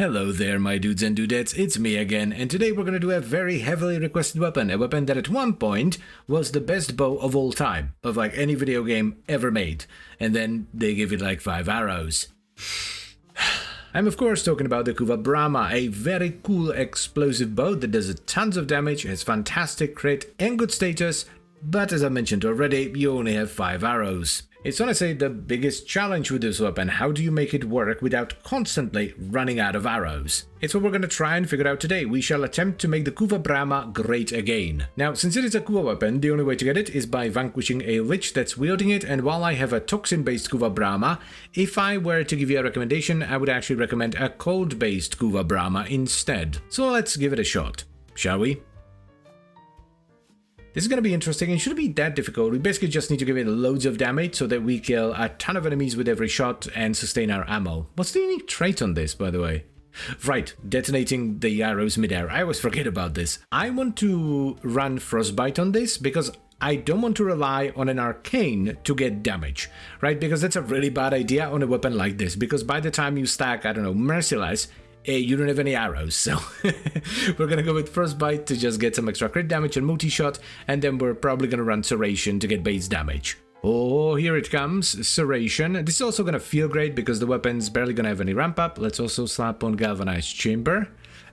Hello there, my dudes and dudettes, it's me again, and today we're gonna do a very heavily requested weapon, a weapon that at one point was the best bow of all time, of like any video game ever made, and then they give it like 5 arrows. I'm of course talking about the Kuva Bramma, a very cool explosive bow that does tons of damage, has fantastic crit and good status, but as I mentioned already, you only have 5 arrows. It's honestly the biggest challenge with this weapon. How do you make it work without constantly running out of arrows? It's what we're gonna try and figure out today. We shall attempt to make the Kuva Bramma great again. Now, since it is a Kuva weapon, the only way to get it is by vanquishing a lich that's wielding it, and while I have a toxin-based Kuva Bramma, if I were to give you a recommendation, I would actually recommend a cold-based Kuva Bramma instead. So let's give it a shot, shall we? This is going to be interesting and shouldn't be that difficult. We basically just need to give it loads of damage so that we kill a ton of enemies with every shot and sustain our ammo. What's the unique trait on this, by the way? Right, detonating the arrows midair. I always forget about this. I want to run Frostbite on this because I don't want to rely on an arcane to get damage, right? Because that's a really bad idea on a weapon like this, because by the time you stack, I don't know, Merciless, you don't have any arrows, so we're gonna go with Frostbite to just get some extra crit damage and multi-shot, and then we're probably gonna run Serration to get base damage. Oh, here it comes, Serration. This is also gonna feel great because the weapon's barely gonna have any ramp up. Let's also slap on Galvanized Chamber.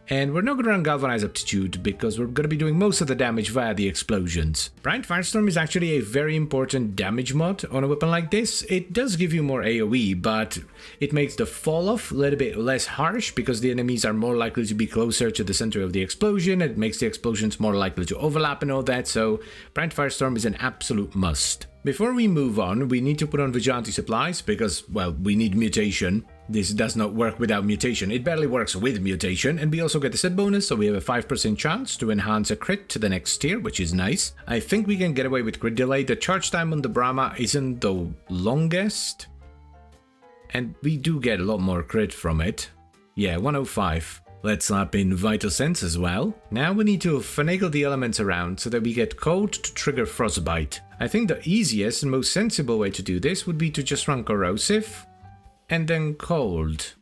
And we're not going to run Galvanized Aptitude because we're going to be doing most of the damage via the explosions. Bright Firestorm is actually a very important damage mod on a weapon like this. It does give you more AoE, but it makes the fall off a little bit less harsh because the enemies are more likely to be closer to the center of the explosion. It makes the explosions more likely to overlap and all that, so Bright Firestorm is an absolute must. Before we move on, we need to put on Vigilante Supplies because, well, we need Mutation. This does not work without Mutation. It barely works with Mutation, and we also get the set bonus, so we have a 5% chance to enhance a crit to the next tier, which is nice. I think we can get away with crit delay. The charge time on the Bramma isn't the longest, and we do get a lot more crit from it. Yeah, 105. Let's slap in Vital Sense as well. Now we need to finagle the elements around so that we get cold to trigger Frostbite. I think the easiest and most sensible way to do this would be to just run Corrosive and then Cold.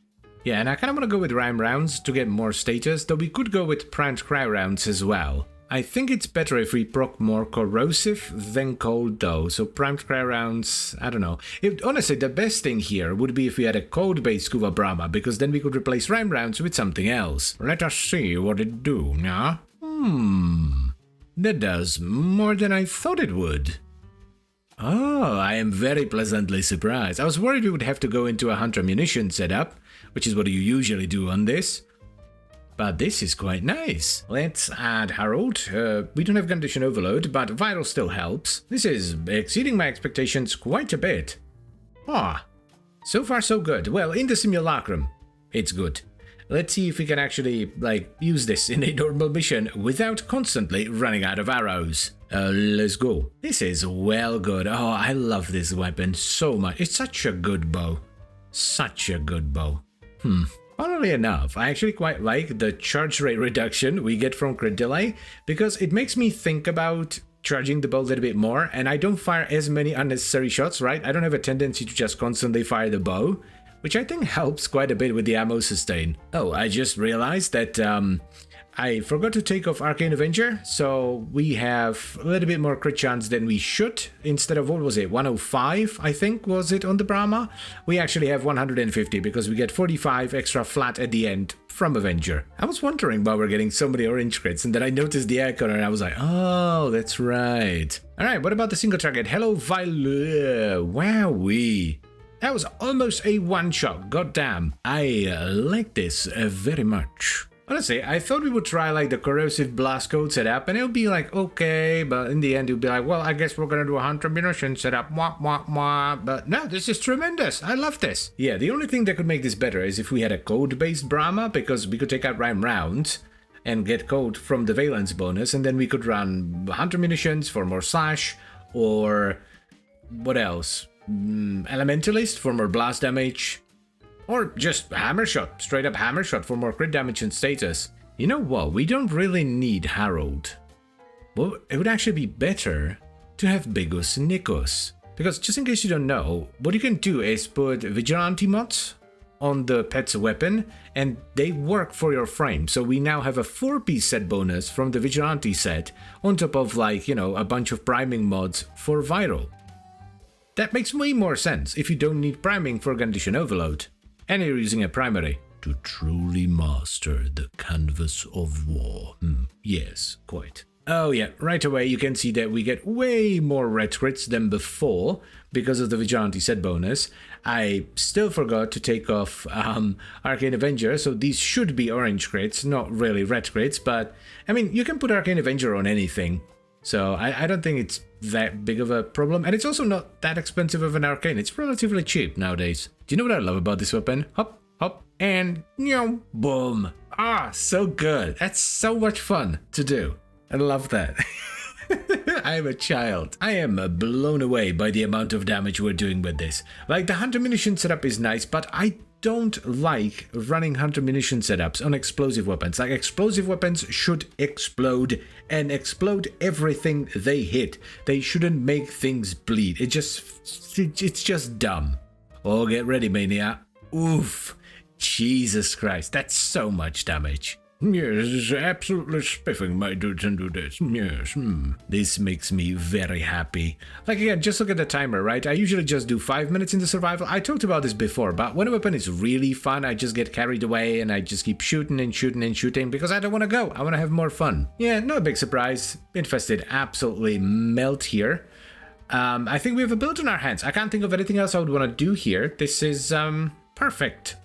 Yeah, and I kind of want to go with Rime Rounds to get more status, though we could go with Primed Cry Rounds as well. I think it's better if we proc more Corrosive than Cold though, so Primed Cry Rounds, I don't know. Honestly, the best thing here would be if we had a Cold-based Kuva Bramma, because then we could replace Rime Rounds with something else. Let us see what it do, nah? That does more than I thought it would. Oh, I am very pleasantly surprised. I was worried we would have to go into a Hunter Munition setup, which is what you usually do on this. But this is quite nice. Let's add Harold. We don't have Condition Overload, but Viral still helps. This is exceeding my expectations quite a bit. So far so good. Well, in the Simulacrum, it's good. Let's see if we can actually, use this in a normal mission without constantly running out of arrows. Let's go. This is well good. Oh, I love this weapon so much. It's such a good bow. Such a good bow. Funnily enough, I actually quite like the charge rate reduction we get from crit delay because it makes me think about charging the bow a little bit more, and I don't fire as many unnecessary shots, right? I don't have a tendency to just constantly fire the bow, which I think helps quite a bit with the ammo sustain. Oh, I just realized that I forgot to take off Arcane Avenger, so we have a little bit more crit chance than we should. Instead of, what was it, 105, I think, was it on the Bramma? We actually have 150 because we get 45 extra flat at the end from Avenger. I was wondering why we're getting so many orange crits, and then I noticed the icon and I was like, oh, that's right. Alright, what about the single target? Hello, Violet. Wowee. That was almost a one-shot, goddamn. I like this very much. Honestly, I thought we would try the Corrosive Blast Code setup, and it would be okay, but in the end it would be well, I guess we're gonna do a Hunter Munition setup, but no, this is tremendous, I love this. Yeah, the only thing that could make this better is if we had a code-based Bramma, because we could take out Rime Rounds and get code from the Valence bonus, and then we could run Hunter Munitions for more slash, or what else? Elementalist for more blast damage. Or just Hammer Shot, straight up Hammer Shot for more crit damage and status. You know what, we don't really need Harold. Well, it would actually be better to have Bigus Nikos. Because just in case you don't know, what you can do is put Vigilante mods on the pet's weapon, and they work for your frame. So we now have a 4-piece set bonus from the Vigilante set, on top of, like, you know, a bunch of priming mods for viral. That makes way more sense if you don't need priming for Condition Overload, and you're using a primary to truly master the canvas of war. Yes, quite. Oh yeah, right away you can see that we get way more red crits than before because of the Vigilante set bonus. I still forgot to take off Arcane Avenger, so these should be orange crits, not really red crits, but I mean, you can put Arcane Avenger on anything, so I don't think it's that big of a problem, and it's also not that expensive of an arcane. It's relatively cheap nowadays. Do you know what I love about this weapon? Hop, hop, and boom. Ah, so good. That's so much fun to do. I love that. I am a child. I am blown away by the amount of damage we're doing with this. Like, the Hunter Munition setup is nice, but I don't like running Hunter Munition setups on explosive weapons. Like, explosive weapons should explode and explode everything they hit. They shouldn't make things bleed. It's just dumb. Oh, get ready, Mania. Oof. Jesus Christ, that's so much damage. Yes, it's absolutely spiffing, my dudes, and do this. Yes, This makes me very happy. Like, again, just look at the timer, right? I usually just do 5 minutes in the survival. I talked about this before, but when a weapon is really fun, I just get carried away and I just keep shooting and shooting and shooting because I don't want to go. I want to have more fun. Yeah, no big surprise. Infested absolutely melt here. I think we have a build on our hands. I can't think of anything else I would want to do here. This is, perfect.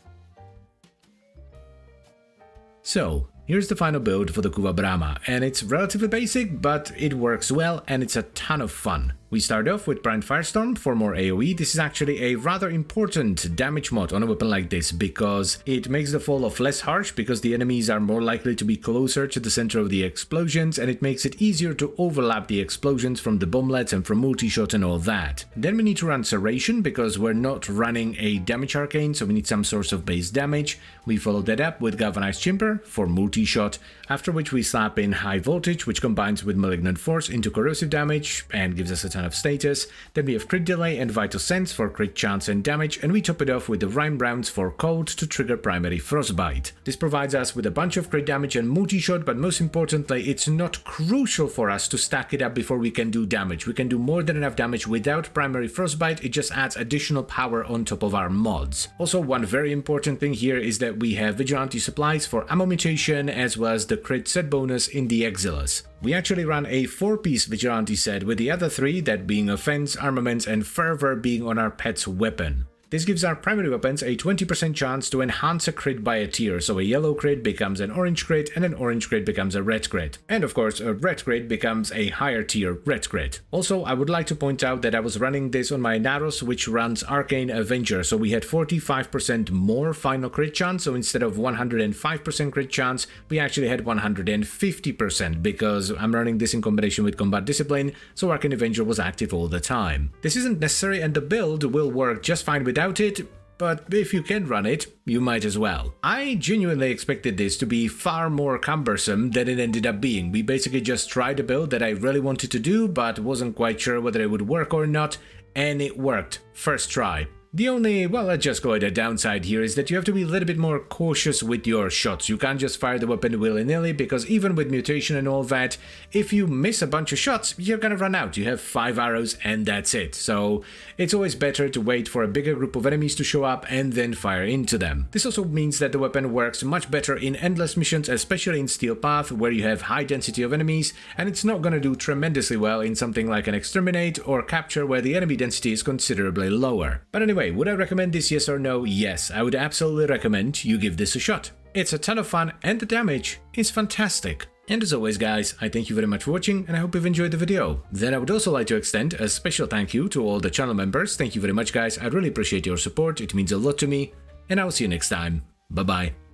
So, here's the final build for the Kuva Bramma, and it's relatively basic, but it works well and it's a ton of fun. We start off with Prime Firestorm for more AoE. This is actually a rather important damage mod on a weapon like this because it makes the fall off less harsh because the enemies are more likely to be closer to the center of the explosions, and it makes it easier to overlap the explosions from the bomblets and from multi-shot and all that. Then we need to run Serration because we're not running a damage arcane, so we need some source of base damage. We follow that up with Galvanized Chimper for multi-shot, after which we slap in High Voltage, which combines with Malignant Force into corrosive damage and gives us a ton of status. Then we have Crit Delay and Vital Sense for crit chance and damage, and we top it off with the Rime Rounds for cold to trigger primary Frostbite. This provides us with a bunch of crit damage and multi-shot, but most importantly, it's not crucial for us to stack it up before we can do damage. We can do more than enough damage without primary Frostbite. It just adds additional power on top of our mods. Also, one very important thing here is that we have Vigilante supplies for ammo mutation as well as the crit set bonus in the Exilus. We actually run a 4-piece Vigilante set, with the other 3, that being Offense, Armaments, and Fervor, being on our pet's weapon. This gives our primary weapons a 20% chance to enhance a crit by a tier, so a yellow crit becomes an orange crit, and an orange crit becomes a red crit. And of course, a red crit becomes a higher tier red crit. Also, I would like to point out that I was running this on my Naros, which runs Arcane Avenger, so we had 45% more final crit chance, so instead of 105% crit chance, we actually had 150% because I'm running this in combination with Combat Discipline, so Arcane Avenger was active all the time. This isn't necessary and the build will work just fine without it, but if you can run it, you might as well. I genuinely expected this to be far more cumbersome than it ended up being. We basically just tried a build that I really wanted to do, but wasn't quite sure whether it would work or not, and it worked. First try. The only, well, let's just call it a downside here, is that you have to be a little bit more cautious with your shots. You can't just fire the weapon willy-nilly, because even with mutation and all that, if you miss a bunch of shots, you're gonna run out. You have 5 arrows and that's it. So it's always better to wait for a bigger group of enemies to show up and then fire into them. This also means that the weapon works much better in endless missions, especially in Steel Path, where you have high density of enemies, and it's not gonna do tremendously well in something like an Exterminate or Capture, where the enemy density is considerably lower. But anyway, would I recommend this, yes or no? Yes, I would absolutely recommend you give this a shot. It's a ton of fun and the damage is fantastic. And as always guys, I thank you very much for watching and I hope you've enjoyed the video. Then I would also like to extend a special thank you to all the channel members. Thank you very much guys, I really appreciate your support, it means a lot to me, and I'll see you next time. Bye bye.